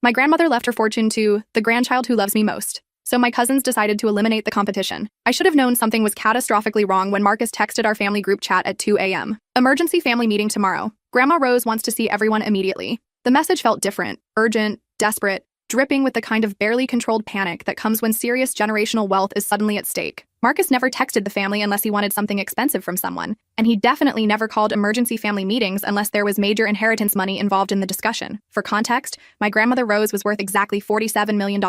My grandmother left her fortune to the grandchild who loves me most. So my cousins decided to eliminate the competition. I should have known something was catastrophically wrong when Marcus texted our family group chat at 2 a.m. Emergency family meeting tomorrow. Grandma Rose wants to see everyone immediately. The message felt different, urgent, desperate, dripping with the kind of barely controlled panic that comes when serious generational wealth is suddenly at stake. Marcus never texted the family unless he wanted something expensive from someone, and he definitely never called emergency family meetings unless there was major inheritance money involved in the discussion. For context, my grandmother Rose was worth exactly $47 million.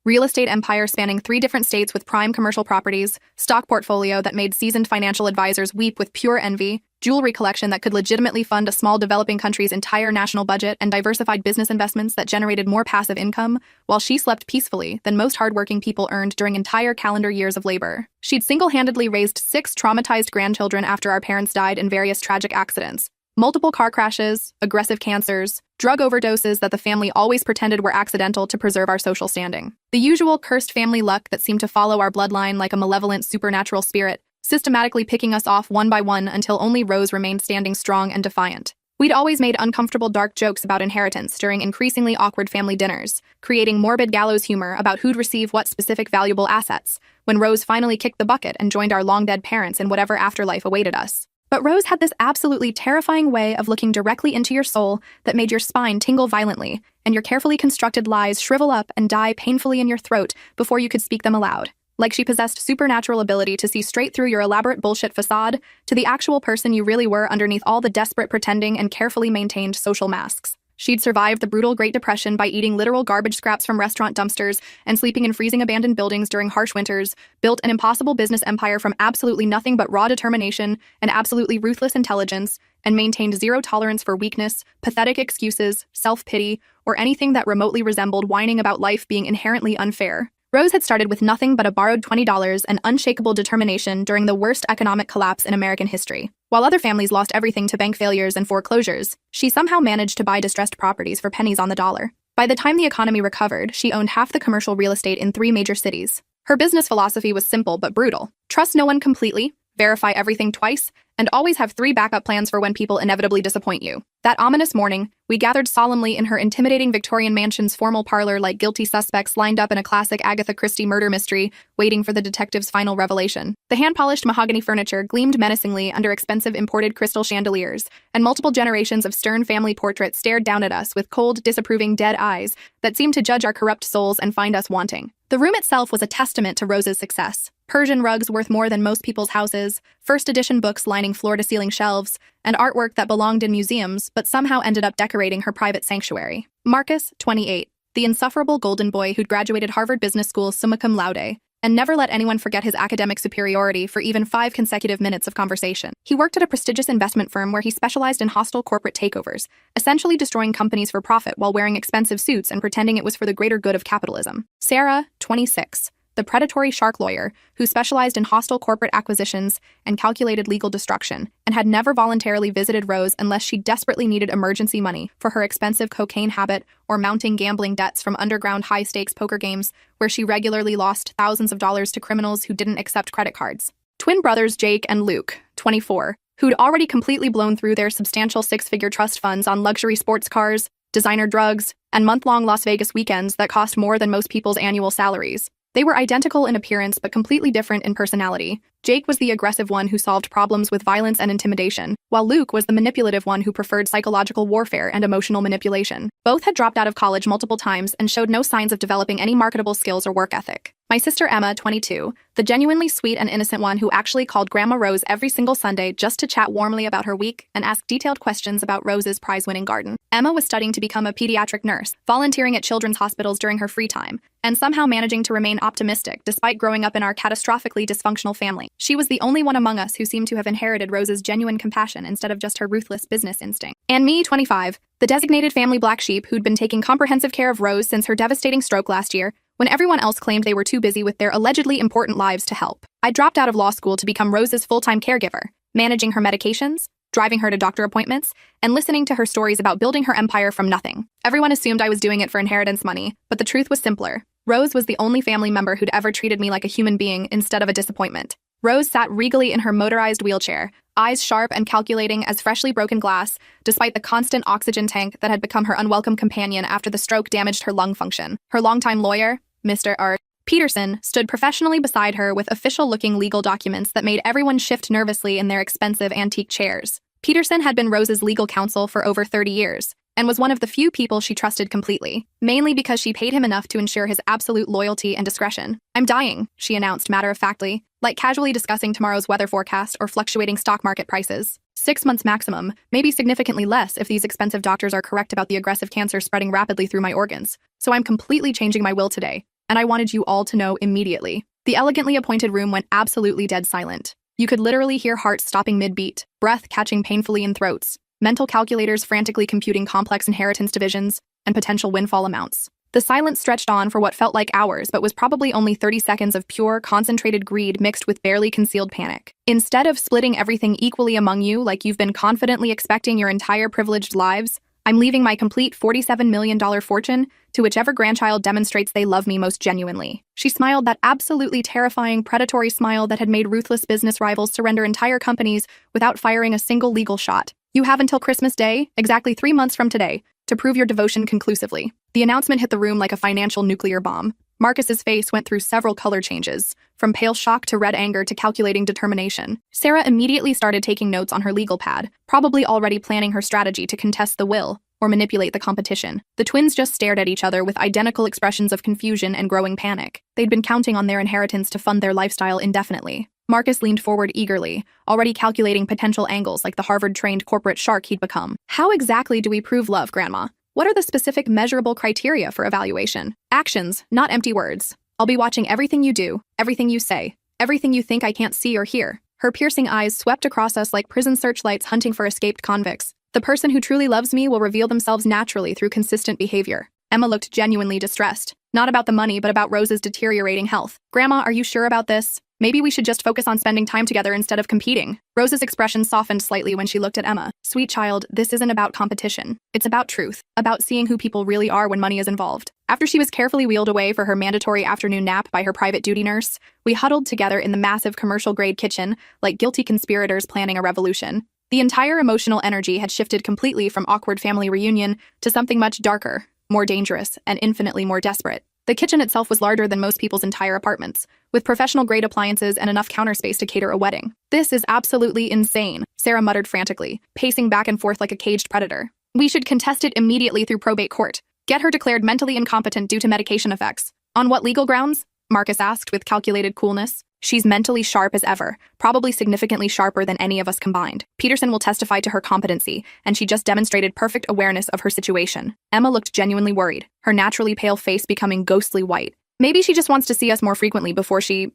Real estate empire spanning 3 different states with prime commercial properties, stock portfolio that made seasoned financial advisors weep with pure envy, jewelry collection that could legitimately fund a small developing country's entire national budget, and diversified business investments that generated more passive income, while she slept peacefully than most hardworking people earned during entire calendar years of labor. She'd single-handedly raised 6 traumatized grandchildren after our parents died in various tragic accidents. Multiple car crashes, aggressive cancers, drug overdoses that the family always pretended were accidental to preserve our social standing. The usual cursed family luck that seemed to follow our bloodline like a malevolent supernatural spirit, systematically picking us off one by one until only Rose remained standing strong and defiant. We'd always made uncomfortable dark jokes about inheritance during increasingly awkward family dinners, creating morbid gallows humor about who'd receive what specific valuable assets, when Rose finally kicked the bucket and joined our long-dead parents in whatever afterlife awaited us. But Rose had this absolutely terrifying way of looking directly into your soul that made your spine tingle violently, and your carefully constructed lies shrivel up and die painfully in your throat before you could speak them aloud. Like she possessed supernatural ability to see straight through your elaborate bullshit facade to the actual person you really were underneath all the desperate pretending and carefully maintained social masks. She'd survived the brutal Great Depression by eating literal garbage scraps from restaurant dumpsters and sleeping in freezing abandoned buildings during harsh winters, built an impossible business empire from absolutely nothing but raw determination and absolutely ruthless intelligence, and maintained zero tolerance for weakness, pathetic excuses, self-pity, or anything that remotely resembled whining about life being inherently unfair. Rose had started with nothing but a borrowed $20 and unshakable determination during the worst economic collapse in American history. While other families lost everything to bank failures and foreclosures, she somehow managed to buy distressed properties for pennies on the dollar. By the time the economy recovered, she owned half the commercial real estate in 3 major cities. Her business philosophy was simple but brutal. Trust no one completely, verify everything twice, and always have 3 backup plans for when people inevitably disappoint you. That ominous morning, we gathered solemnly in her intimidating Victorian mansion's formal parlor like guilty suspects lined up in a classic Agatha Christie murder mystery, waiting for the detective's final revelation. The hand-polished mahogany furniture gleamed menacingly under expensive imported crystal chandeliers, and multiple generations of stern family portraits stared down at us with cold, disapproving dead eyes that seemed to judge our corrupt souls and find us wanting. The room itself was a testament to Rose's success. Persian rugs worth more than most people's houses, first edition books lining floor-to-ceiling shelves, and artwork that belonged in museums but somehow ended up decorating her private sanctuary. Marcus, 28, the insufferable golden boy who'd graduated Harvard Business School summa cum laude, and never let anyone forget his academic superiority for even 5 consecutive minutes of conversation. He worked at a prestigious investment firm where he specialized in hostile corporate takeovers, essentially destroying companies for profit while wearing expensive suits and pretending it was for the greater good of capitalism. Sarah, 26, the predatory shark lawyer who specialized in hostile corporate acquisitions and calculated legal destruction, and had never voluntarily visited Rose unless she desperately needed emergency money for her expensive cocaine habit or mounting gambling debts from underground high-stakes poker games where she regularly lost thousands of dollars to criminals who didn't accept credit cards. Twin brothers Jake and Luke, 24, who'd already completely blown through their substantial 6-figure trust funds on luxury sports cars, designer drugs, and month-long Las Vegas weekends that cost more than most people's annual salaries. They were identical in appearance but completely different in personality. Jake was the aggressive one who solved problems with violence and intimidation, while Luke was the manipulative one who preferred psychological warfare and emotional manipulation. Both had dropped out of college multiple times and showed no signs of developing any marketable skills or work ethic. My sister Emma, 22, the genuinely sweet and innocent one who actually called Grandma Rose every single Sunday just to chat warmly about her week and ask detailed questions about Rose's prize-winning garden. Emma was studying to become a pediatric nurse, volunteering at children's hospitals during her free time, and somehow managing to remain optimistic despite growing up in our catastrophically dysfunctional family. She was the only one among us who seemed to have inherited Rose's genuine compassion instead of just her ruthless business instinct. And me, 25, the designated family black sheep who'd been taking comprehensive care of Rose since her devastating stroke last year, when everyone else claimed they were too busy with their allegedly important lives to help. I dropped out of law school to become Rose's full-time caregiver, managing her medications, driving her to doctor appointments, and listening to her stories about building her empire from nothing. Everyone assumed I was doing it for inheritance money, but the truth was simpler. Rose was the only family member who'd ever treated me like a human being instead of a disappointment. Rose sat regally in her motorized wheelchair, eyes sharp and calculating as freshly broken glass, despite the constant oxygen tank that had become her unwelcome companion after the stroke damaged her lung function. Her longtime lawyer, Mr. R. Peterson, stood professionally beside her with official-looking legal documents that made everyone shift nervously in their expensive antique chairs. Peterson had been Rose's legal counsel for over 30 years, and was one of the few people she trusted completely, mainly because she paid him enough to ensure his absolute loyalty and discretion. "I'm dying," she announced matter-of-factly, like casually discussing tomorrow's weather forecast or fluctuating stock market prices. 6 months maximum, maybe significantly less if these expensive doctors are correct about the aggressive cancer spreading rapidly through my organs. So I'm completely changing my will today, and I wanted you all to know immediately. The elegantly appointed room went absolutely dead silent. You could literally hear hearts stopping mid-beat, breath catching painfully in throats, mental calculators frantically computing complex inheritance divisions and potential windfall amounts. The silence stretched on for what felt like hours but was probably only 30 seconds of pure, concentrated greed mixed with barely concealed panic. Instead of splitting everything equally among you like you've been confidently expecting your entire privileged lives, I'm leaving my complete $47 million fortune to whichever grandchild demonstrates they love me most genuinely. She smiled that absolutely terrifying, predatory smile that had made ruthless business rivals surrender entire companies without firing a single legal shot. You have until Christmas Day, exactly 3 months from today, to prove your devotion conclusively. The announcement hit the room like a financial nuclear bomb. Marcus's face went through several color changes, from pale shock to red anger to calculating determination. Sarah immediately started taking notes on her legal pad, probably already planning her strategy to contest the will or manipulate the competition. The twins just stared at each other with identical expressions of confusion and growing panic. They'd been counting on their inheritance to fund their lifestyle indefinitely. Marcus leaned forward eagerly, already calculating potential angles like the Harvard-trained corporate shark he'd become. "How exactly do we prove love, Grandma? What are the specific measurable criteria for evaluation?" "Actions, not empty words. I'll be watching everything you do, everything you say, everything you think I can't see or hear." Her piercing eyes swept across us like prison searchlights hunting for escaped convicts. "The person who truly loves me will reveal themselves naturally through consistent behavior." Emma looked genuinely distressed. Not about the money, but about Rose's deteriorating health. "Grandma, are you sure about this? Maybe we should just focus on spending time together instead of competing." Rose's expression softened slightly when she looked at Emma. "Sweet child, this isn't about competition. It's about truth, about seeing who people really are when money is involved." After she was carefully wheeled away for her mandatory afternoon nap by her private duty nurse, we huddled together in the massive commercial-grade kitchen like guilty conspirators planning a revolution. The entire emotional energy had shifted completely from awkward family reunion to something much darker, more dangerous, and infinitely more desperate. The kitchen itself was larger than most people's entire apartments, with professional-grade appliances and enough counter space to cater a wedding. "This is absolutely insane," Sarah muttered frantically, pacing back and forth like a caged predator. "We should contest it immediately through probate court. Get her declared mentally incompetent due to medication effects." "On what legal grounds?" Marcus asked with calculated coolness. "She's mentally sharp as ever, probably significantly sharper than any of us combined. Peterson will testify to her competency, and she just demonstrated perfect awareness of her situation." Emma looked genuinely worried, her naturally pale face becoming ghostly white. "Maybe she just wants to see us more frequently before she,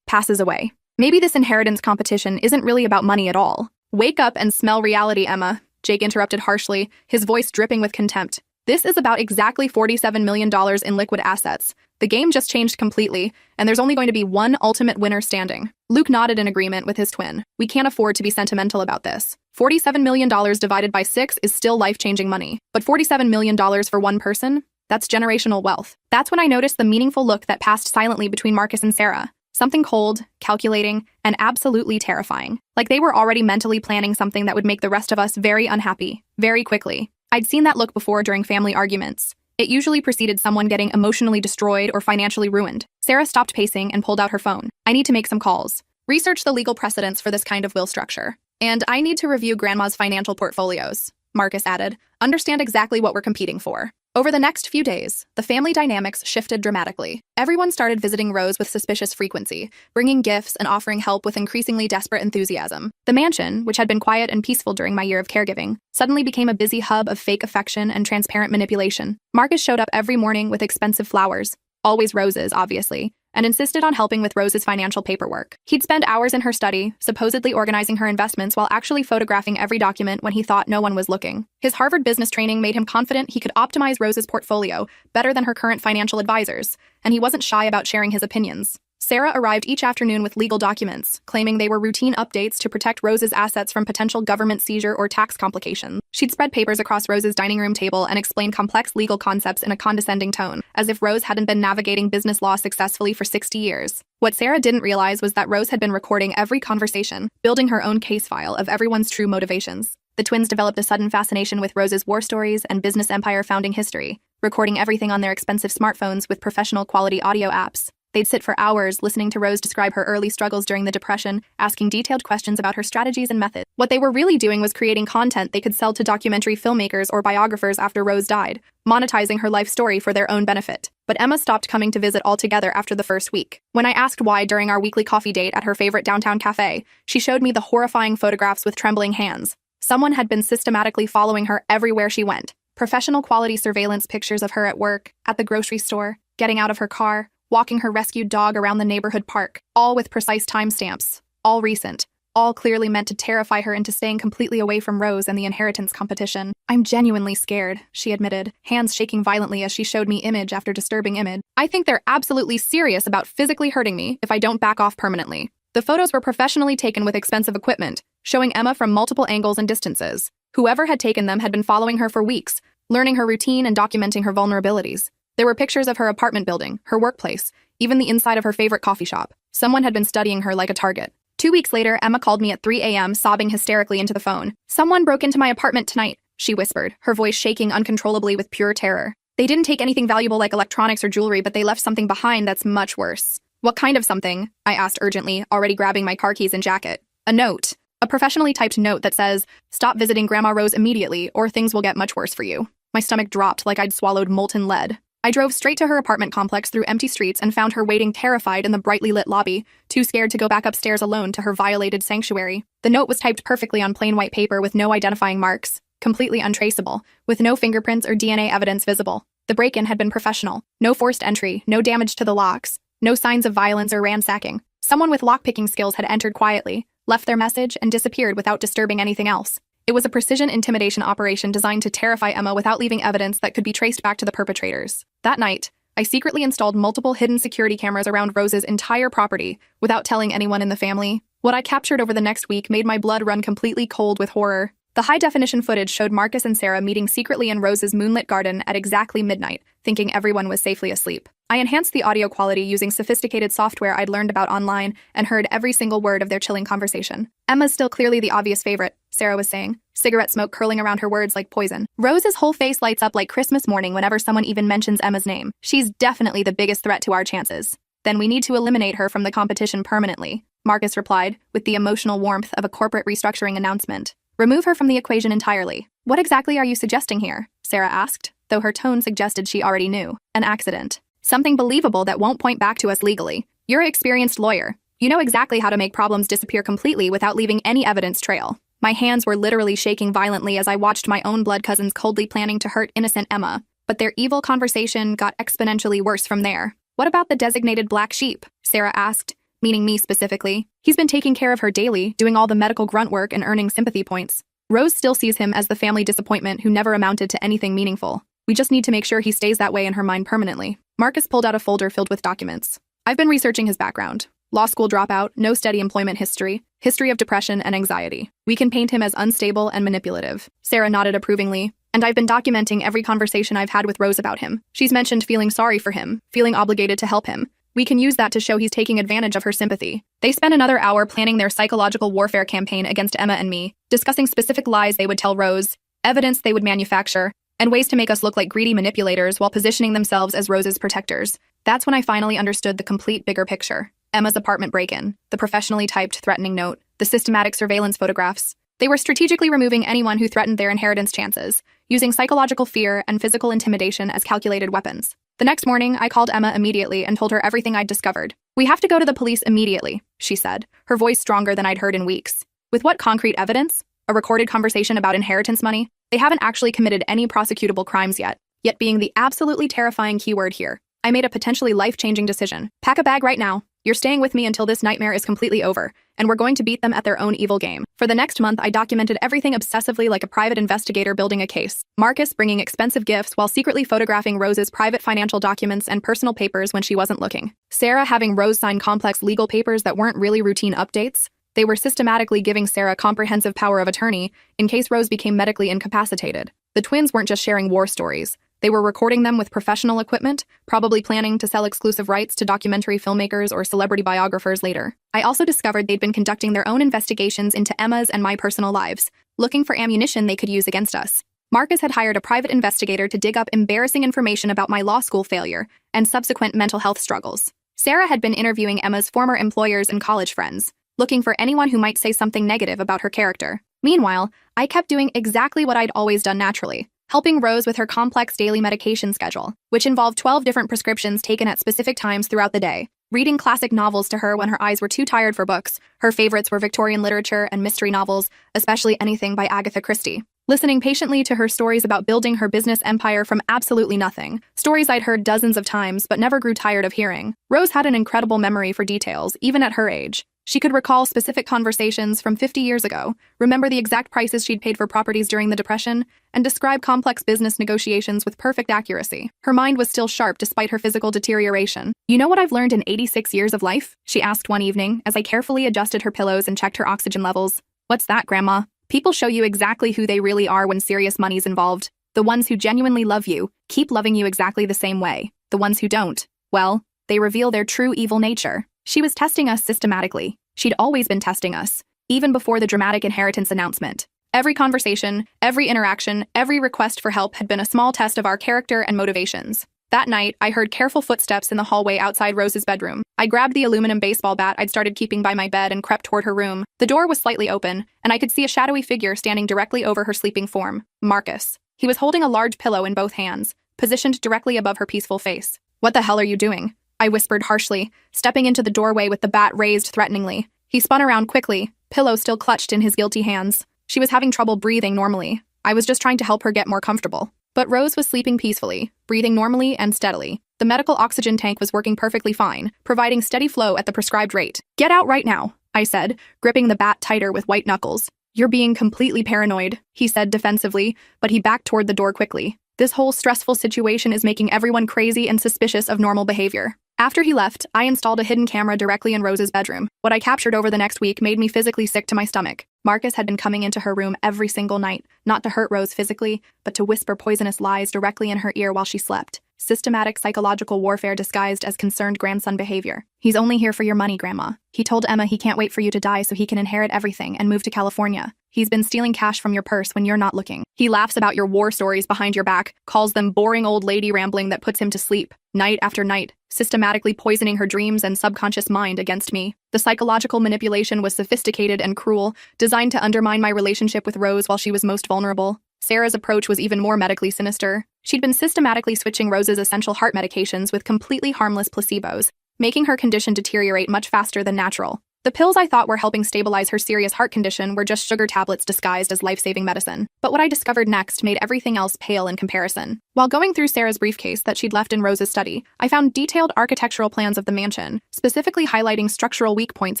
passes away. Maybe this inheritance competition isn't really about money at all." "Wake up and smell reality, Emma," Jake interrupted harshly, his voice dripping with contempt. "This is about exactly $47 million in liquid assets. The game just changed completely, and there's only going to be one ultimate winner standing." Luke nodded in agreement with his twin. "We can't afford to be sentimental about this. $47 million divided by 6 is still life-changing money. But $47 million for one person? That's generational wealth." That's when I noticed the meaningful look that passed silently between Marcus and Sarah. Something cold, calculating, and absolutely terrifying. Like they were already mentally planning something that would make the rest of us very unhappy, very quickly. I'd seen that look before during family arguments. It usually preceded someone getting emotionally destroyed or financially ruined. Sarah stopped pacing and pulled out her phone. "I need to make some calls. Research the legal precedents for this kind of will structure. And I need to review Grandma's financial portfolios," Marcus added. "Understand exactly what we're competing for." Over the next few days, the family dynamics shifted dramatically. Everyone started visiting Rose with suspicious frequency, bringing gifts and offering help with increasingly desperate enthusiasm. The mansion, which had been quiet and peaceful during my year of caregiving, suddenly became a busy hub of fake affection and transparent manipulation. Marcus showed up every morning with expensive flowers, always roses, obviously, and insisted on helping with Rose's financial paperwork. He'd spend hours in her study, supposedly organizing her investments while actually photographing every document when he thought no one was looking. His Harvard business training made him confident he could optimize Rose's portfolio better than her current financial advisors, and he wasn't shy about sharing his opinions. Sarah arrived each afternoon with legal documents, claiming they were routine updates to protect Rose's assets from potential government seizure or tax complications. She'd spread papers across Rose's dining room table and explain complex legal concepts in a condescending tone, as if Rose hadn't been navigating business law successfully for 60 years. What Sarah didn't realize was that Rose had been recording every conversation, building her own case file of everyone's true motivations. The twins developed a sudden fascination with Rose's war stories and business empire founding history, recording everything on their expensive smartphones with professional quality audio apps. They'd sit for hours listening to Rose describe her early struggles during the Depression, asking detailed questions about her strategies and methods. What they were really doing was creating content they could sell to documentary filmmakers or biographers after Rose died, monetizing her life story for their own benefit. But Emma stopped coming to visit altogether after the first week. When I asked why during our weekly coffee date at her favorite downtown cafe, she showed me the horrifying photographs with trembling hands. Someone had been systematically following her everywhere she went. Professional quality surveillance pictures of her at work, at the grocery store, getting out of her car, walking her rescued dog around the neighborhood park, all with precise timestamps, all recent, all clearly meant to terrify her into staying completely away from Rose and the inheritance competition. "I'm genuinely scared," she admitted, hands shaking violently as she showed me image after disturbing image. "I think they're absolutely serious about physically hurting me if I don't back off permanently." The photos were professionally taken with expensive equipment, showing Emma from multiple angles and distances. Whoever had taken them had been following her for weeks, learning her routine and documenting her vulnerabilities. There were pictures of her apartment building, her workplace, even the inside of her favorite coffee shop. Someone had been studying her like a target. 2 weeks later, Emma called me at 3 a.m., sobbing hysterically into the phone. "Someone broke into my apartment tonight," she whispered, her voice shaking uncontrollably with pure terror. "They didn't take anything valuable like electronics or jewelry, but they left something behind that's much worse." "What kind of something?" I asked urgently, already grabbing my car keys and jacket. "A note. A professionally typed note that says, 'Stop visiting Grandma Rose immediately, or things will get much worse for you.'" My stomach dropped like I'd swallowed molten lead. I drove straight to her apartment complex through empty streets and found her waiting terrified in the brightly lit lobby, too scared to go back upstairs alone to her violated sanctuary. The note was typed perfectly on plain white paper with no identifying marks, completely untraceable, with no fingerprints or DNA evidence visible. The break-in had been professional. No forced entry, no damage to the locks, no signs of violence or ransacking. Someone with lockpicking skills had entered quietly, left their message, and disappeared without disturbing anything else. It was a precision intimidation operation designed to terrify Emma without leaving evidence that could be traced back to the perpetrators. That night, I secretly installed multiple hidden security cameras around Rose's entire property without telling anyone in the family. What I captured over the next week made my blood run completely cold with horror. The high-definition footage showed Marcus and Sarah meeting secretly in Rose's moonlit garden at exactly midnight, thinking everyone was safely asleep. I enhanced the audio quality using sophisticated software I'd learned about online and heard every single word of their chilling conversation. "Emma's still clearly the obvious favorite," Sarah was saying, cigarette smoke curling around her words like poison. "Rose's whole face lights up like Christmas morning whenever someone even mentions Emma's name. She's definitely the biggest threat to our chances. Then we need to eliminate her from the competition permanently," Marcus replied, with the emotional warmth of a corporate restructuring announcement. "Remove her from the equation entirely." "What exactly are you suggesting here?" Sarah asked, though her tone suggested she already knew. "An accident. Something believable that won't point back to us legally. You're an experienced lawyer. You know exactly how to make problems disappear completely without leaving any evidence trail." My hands were literally shaking violently as I watched my own blood cousins coldly planning to hurt innocent Emma, but their evil conversation got exponentially worse from there. "What about the designated black sheep?" Sarah asked, meaning me specifically. "He's been taking care of her daily, doing all the medical grunt work and earning sympathy points. Rose still sees him as the family disappointment who never amounted to anything meaningful. We just need to make sure he stays that way in her mind permanently." Marcus pulled out a folder filled with documents. "I've been researching his background. Law school dropout, no steady employment history, history of depression and anxiety. We can paint him as unstable and manipulative." Sarah nodded approvingly. "And I've been documenting every conversation I've had with Rose about him. She's mentioned feeling sorry for him, feeling obligated to help him. We can use that to show he's taking advantage of her sympathy." They spent another hour planning their psychological warfare campaign against Emma and me, discussing specific lies they would tell Rose, evidence they would manufacture, and ways to make us look like greedy manipulators while positioning themselves as Rose's protectors. That's when I finally understood the complete bigger picture. Emma's apartment break-in, the professionally typed threatening note, the systematic surveillance photographs. They were strategically removing anyone who threatened their inheritance chances, using psychological fear and physical intimidation as calculated weapons. The next morning, I called Emma immediately and told her everything I'd discovered. "We have to go to the police immediately," she said, her voice stronger than I'd heard in weeks. "With what concrete evidence? A recorded conversation about inheritance money? They haven't actually committed any prosecutable crimes yet being the absolutely terrifying keyword here. I made a potentially life-changing decision. Pack a bag right now. You're staying with me until this nightmare is completely over, and we're going to beat them at their own evil game. For the next month, I documented everything obsessively like a private investigator building a case. Marcus bringing expensive gifts while secretly photographing Rose's private financial documents and personal papers when she wasn't looking. Sarah having Rose sign complex legal papers that weren't really routine updates. They were systematically giving Sarah comprehensive power of attorney in case Rose became medically incapacitated. The twins weren't just sharing war stories. They were recording them with professional equipment, probably planning to sell exclusive rights to documentary filmmakers or celebrity biographers later. I also discovered they'd been conducting their own investigations into Emma's and my personal lives, looking for ammunition they could use against us. Marcus had hired a private investigator to dig up embarrassing information about my law school failure and subsequent mental health struggles. Sarah had been interviewing Emma's former employers and college friends, looking for anyone who might say something negative about her character. Meanwhile, I kept doing exactly what I'd always done naturally, helping Rose with her complex daily medication schedule, which involved 12 different prescriptions taken at specific times throughout the day. Reading classic novels to her when her eyes were too tired for books. Her favorites were Victorian literature and mystery novels, especially anything by Agatha Christie. Listening patiently to her stories about building her business empire from absolutely nothing. Stories I'd heard dozens of times but never grew tired of hearing. Rose had an incredible memory for details, even at her age. She could recall specific conversations from 50 years ago, remember the exact prices she'd paid for properties during the Depression, and describe complex business negotiations with perfect accuracy. Her mind was still sharp despite her physical deterioration. "You know what I've learned in 86 years of life?" she asked one evening as I carefully adjusted her pillows and checked her oxygen levels. "What's that, Grandma?" "People show you exactly who they really are when serious money's involved. The ones who genuinely love you keep loving you exactly the same way. The ones who don't, well, they reveal their true evil nature." She was testing us systematically. She'd always been testing us, even before the dramatic inheritance announcement. Every conversation, every interaction, every request for help had been a small test of our character and motivations. That night, I heard careful footsteps in the hallway outside Rose's bedroom. I grabbed the aluminum baseball bat I'd started keeping by my bed and crept toward her room. The door was slightly open, and I could see a shadowy figure standing directly over her sleeping form. Marcus. He was holding a large pillow in both hands, positioned directly above her peaceful face. "What the hell are you doing?" I whispered harshly, stepping into the doorway with the bat raised threateningly. He spun around quickly, pillow still clutched in his guilty hands. She was having trouble breathing normally. I was just trying to help her get more comfortable. But Rose was sleeping peacefully, breathing normally and steadily. The medical oxygen tank was working perfectly fine, providing steady flow at the prescribed rate. "Get out right now," I said, gripping the bat tighter with white knuckles. "You're being completely paranoid," he said defensively, but he backed toward the door quickly. "This whole stressful situation is making everyone crazy and suspicious of normal behavior." After he left, I installed a hidden camera directly in Rose's bedroom. What I captured over the next week made me physically sick to my stomach. Marcus had been coming into her room every single night, not to hurt Rose physically, but to whisper poisonous lies directly in her ear while she slept. Systematic psychological warfare disguised as concerned grandson behavior. "He's only here for your money, Grandma. He told Emma he can't wait for you to die so he can inherit everything and move to California. He's been stealing cash from your purse when you're not looking. He laughs about your war stories behind your back, calls them boring old lady rambling that puts him to sleep, night after night, systematically poisoning her dreams and subconscious mind against me. The psychological manipulation was sophisticated and cruel, designed to undermine my relationship with Rose while she was most vulnerable. Sarah's approach was even more medically sinister. She'd been systematically switching Rose's essential heart medications with completely harmless placebos, making her condition deteriorate much faster than natural. The pills I thought were helping stabilize her serious heart condition were just sugar tablets disguised as life-saving medicine. But what I discovered next made everything else pale in comparison. While going through Sarah's briefcase that she'd left in Rose's study, I found detailed architectural plans of the mansion, specifically highlighting structural weak points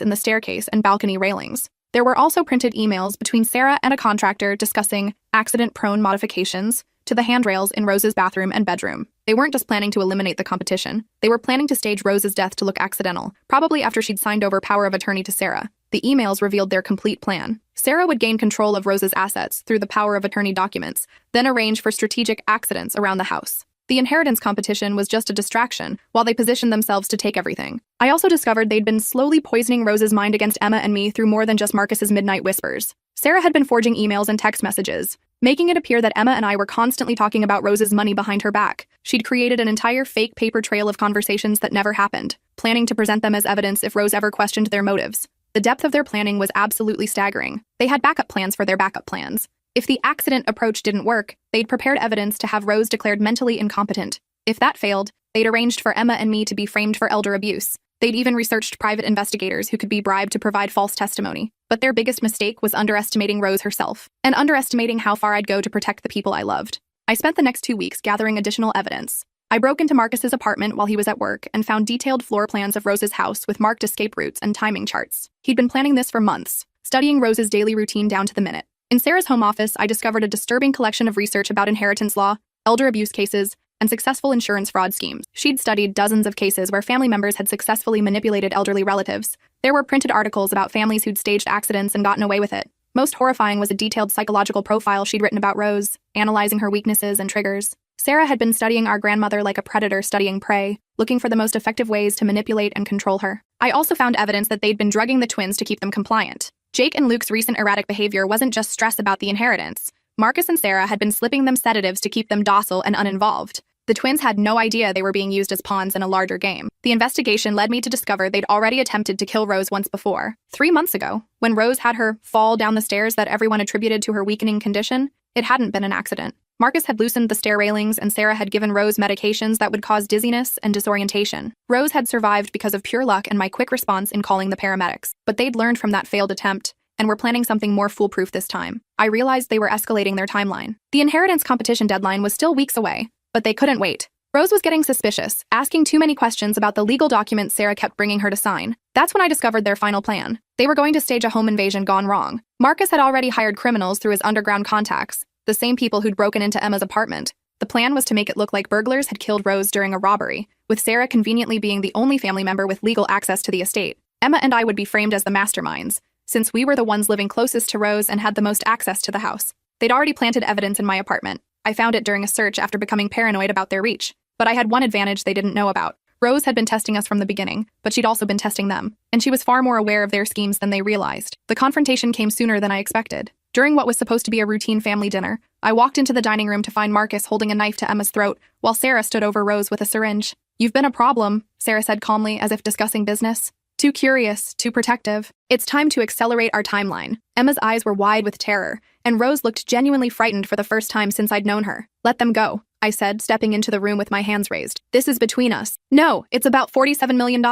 in the staircase and balcony railings. There were also printed emails between Sarah and a contractor discussing accident-prone modifications to the handrails in Rose's bathroom and bedroom. They weren't just planning to eliminate the competition. They were planning to stage Rose's death to look accidental, probably after she'd signed over power of attorney to Sarah. The emails revealed their complete plan. Sarah would gain control of Rose's assets through the power of attorney documents, then arrange for strategic accidents around the house. The inheritance competition was just a distraction, while they positioned themselves to take everything. I also discovered they'd been slowly poisoning Rose's mind against Emma and me through more than just Marcus's midnight whispers. Sarah had been forging emails and text messages, making it appear that Emma and I were constantly talking about Rose's money behind her back. She'd created an entire fake paper trail of conversations that never happened, planning to present them as evidence if Rose ever questioned their motives. The depth of their planning was absolutely staggering. They had backup plans for their backup plans. If the accident approach didn't work, they'd prepared evidence to have Rose declared mentally incompetent. If that failed, they'd arranged for Emma and me to be framed for elder abuse. They'd even researched private investigators who could be bribed to provide false testimony. But their biggest mistake was underestimating Rose herself, and underestimating how far I'd go to protect the people I loved. I spent the next 2 weeks gathering additional evidence. I broke into Marcus's apartment while he was at work and found detailed floor plans of Rose's house with marked escape routes and timing charts. He'd been planning this for months, studying Rose's daily routine down to the minute. In Sarah's home office, I discovered a disturbing collection of research about inheritance law, elder abuse cases, and successful insurance fraud schemes. She'd studied dozens of cases where family members had successfully manipulated elderly relatives. There were printed articles about families who'd staged accidents and gotten away with it. Most horrifying was a detailed psychological profile she'd written about Rose, analyzing her weaknesses and triggers. Sarah had been studying our grandmother like a predator studying prey, looking for the most effective ways to manipulate and control her. I also found evidence that they'd been drugging the twins to keep them compliant. Jake and Luke's recent erratic behavior wasn't just stress about the inheritance. Marcus and Sarah had been slipping them sedatives to keep them docile and uninvolved. The twins had no idea they were being used as pawns in a larger game. The investigation led me to discover they'd already attempted to kill Rose once before. 3 months ago, when Rose had her fall down the stairs that everyone attributed to her weakening condition, it hadn't been an accident. Marcus had loosened the stair railings and Sarah had given Rose medications that would cause dizziness and disorientation. Rose had survived because of pure luck and my quick response in calling the paramedics. But they'd learned from that failed attempt and were planning something more foolproof this time. I realized they were escalating their timeline. The inheritance competition deadline was still weeks away, but they couldn't wait. Rose was getting suspicious, asking too many questions about the legal documents Sarah kept bringing her to sign. That's when I discovered their final plan. They were going to stage a home invasion gone wrong. Marcus had already hired criminals through his underground contacts, the same people who'd broken into Emma's apartment. The plan was to make it look like burglars had killed Rose during a robbery, with Sarah conveniently being the only family member with legal access to the estate. Emma and I would be framed as the masterminds, since we were the ones living closest to Rose and had the most access to the house. They'd already planted evidence in my apartment. I found it during a search after becoming paranoid about their reach. But I had one advantage they didn't know about. Rose had been testing us from the beginning, but she'd also been testing them, and she was far more aware of their schemes than they realized. The confrontation came sooner than I expected. During what was supposed to be a routine family dinner, I walked into the dining room to find Marcus holding a knife to Emma's throat, while Sarah stood over Rose with a syringe. "You've been a problem," Sarah said calmly, as if discussing business. "Too curious, too protective. It's time to accelerate our timeline." Emma's eyes were wide with terror, and Rose looked genuinely frightened for the first time since I'd known her. "Let them go," I said, stepping into the room with my hands raised. "This is between us." "No, it's about $47 million,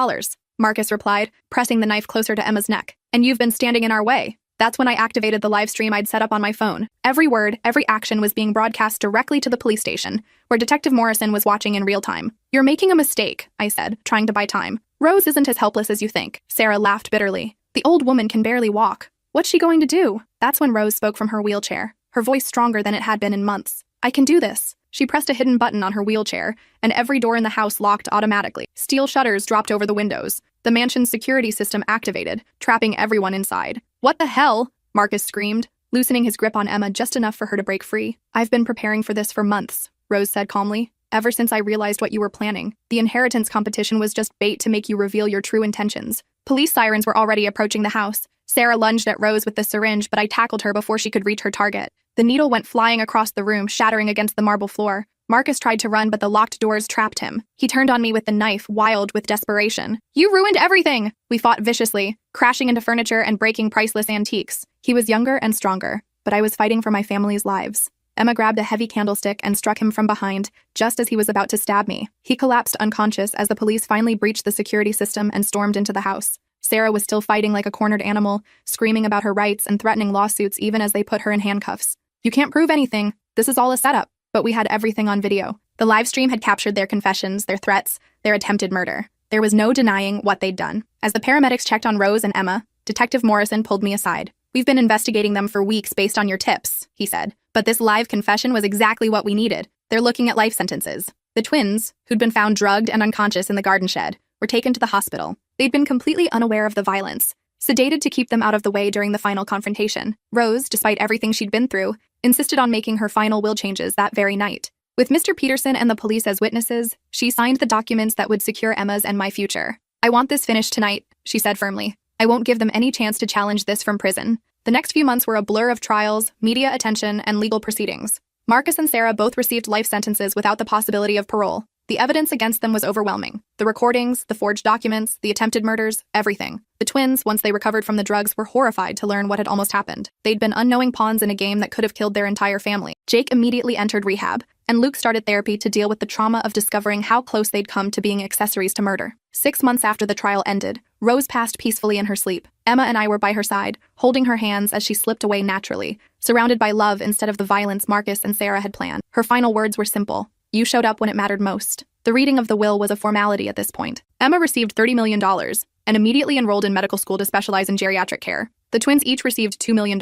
Marcus replied, pressing the knife closer to Emma's neck. "And you've been standing in our way." That's when I activated the live stream I'd set up on my phone. Every word, every action was being broadcast directly to the police station, where Detective Morrison was watching in real time. "You're making a mistake," I said, trying to buy time. "Rose isn't as helpless as you think." Sarah laughed bitterly. "The old woman can barely walk. What's she going to do?" That's when Rose spoke from her wheelchair, her voice stronger than it had been in months. "I can do this." She pressed a hidden button on her wheelchair, and every door in the house locked automatically. Steel shutters dropped over the windows. The mansion's security system activated, trapping everyone inside. "What the hell?" Marcus screamed, loosening his grip on Emma just enough for her to break free. "I've been preparing for this for months," Rose said calmly. "Ever since I realized what you were planning. The inheritance competition was just bait to make you reveal your true intentions." Police sirens were already approaching the house. Sarah lunged at Rose with the syringe, but I tackled her before she could reach her target. The needle went flying across the room, shattering against the marble floor. Marcus tried to run, but the locked doors trapped him. He turned on me with the knife, wild with desperation. "You ruined everything!" We fought viciously, crashing into furniture and breaking priceless antiques. He was younger and stronger, but I was fighting for my family's lives. Emma grabbed a heavy candlestick and struck him from behind, just as he was about to stab me. He collapsed unconscious as the police finally breached the security system and stormed into the house. Sarah was still fighting like a cornered animal, screaming about her rights and threatening lawsuits even as they put her in handcuffs. "You can't prove anything. This is all a setup." But we had everything on video. The live stream had captured their confessions, their threats, their attempted murder. There was no denying what they'd done. As the paramedics checked on Rose and Emma, Detective Morrison pulled me aside. "We've been investigating them for weeks based on your tips," he said. "But this live confession was exactly what we needed. They're looking at life sentences." The twins, who'd been found drugged and unconscious in the garden shed, were taken to the hospital. They'd been completely unaware of the violence, sedated to keep them out of the way during the final confrontation. Rose, despite everything she'd been through, insisted on making her final will changes that very night. With Mr. Peterson and the police as witnesses, she signed the documents that would secure Emma's and my future. "I want this finished tonight," she said firmly. "I won't give them any chance to challenge this from prison." The next few months were a blur of trials, media attention, and legal proceedings. Marcus and Sarah both received life sentences without the possibility of parole. The evidence against them was overwhelming. The recordings, the forged documents, the attempted murders, everything. The twins, once they recovered from the drugs, were horrified to learn what had almost happened. They'd been unknowing pawns in a game that could have killed their entire family. Jake immediately entered rehab, and Luke started therapy to deal with the trauma of discovering how close they'd come to being accessories to murder. 6 months after the trial ended, Rose passed peacefully in her sleep. Emma and I were by her side, holding her hands as she slipped away naturally, surrounded by love instead of the violence Marcus and Sarah had planned. Her final words were simple: You showed up when it mattered most. The reading of the will was a formality at this point. Emma received $30 million and immediately enrolled in medical school to specialize in geriatric care. The twins each received $2 million,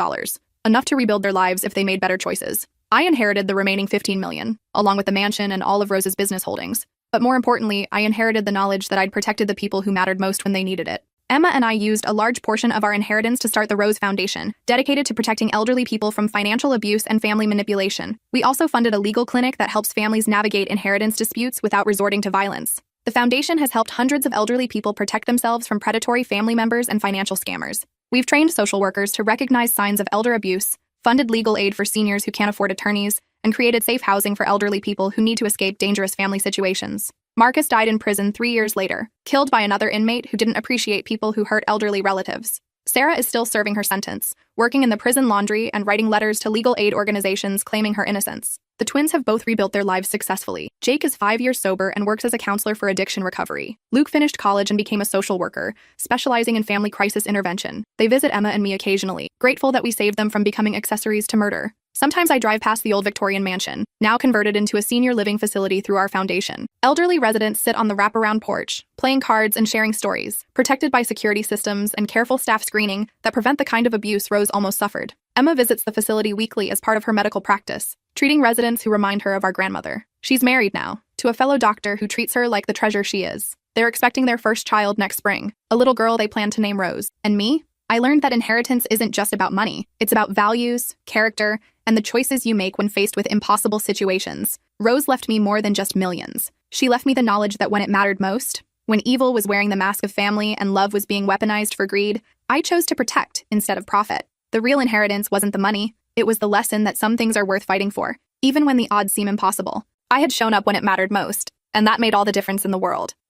enough to rebuild their lives if they made better choices. I inherited the remaining $15 million, along with the mansion and all of Rose's business holdings. But more importantly, I inherited the knowledge that I'd protected the people who mattered most when they needed it. Emma and I used a large portion of our inheritance to start the Rose Foundation, dedicated to protecting elderly people from financial abuse and family manipulation. We also funded a legal clinic that helps families navigate inheritance disputes without resorting to violence. The foundation has helped hundreds of elderly people protect themselves from predatory family members and financial scammers. We've trained social workers to recognize signs of elder abuse, funded legal aid for seniors who can't afford attorneys, and created safe housing for elderly people who need to escape dangerous family situations. Marcus died in prison 3 years later, killed by another inmate who didn't appreciate people who hurt elderly relatives. Sarah is still serving her sentence, working in the prison laundry and writing letters to legal aid organizations claiming her innocence. The twins have both rebuilt their lives successfully. Jake is 5 years sober and works as a counselor for addiction recovery. Luke finished college and became a social worker, specializing in family crisis intervention. They visit Emma and me occasionally, grateful that we saved them from becoming accessories to murder. Sometimes I drive past the old Victorian mansion, now converted into a senior living facility through our foundation. Elderly residents sit on the wraparound porch, playing cards and sharing stories, protected by security systems and careful staff screening that prevent the kind of abuse Rose almost suffered. Emma visits the facility weekly as part of her medical practice, treating residents who remind her of our grandmother. She's married now, to a fellow doctor who treats her like the treasure she is. They're expecting their first child next spring, a little girl they plan to name Rose. And me? I learned that inheritance isn't just about money. It's about values, character, and the choices you make when faced with impossible situations. Rose left me more than just millions. She left me the knowledge that when it mattered most, when evil was wearing the mask of family and love was being weaponized for greed, I chose to protect instead of profit. The real inheritance wasn't the money. It was the lesson that some things are worth fighting for, even when the odds seem impossible. I had shown up when it mattered most, and that made all the difference in the world.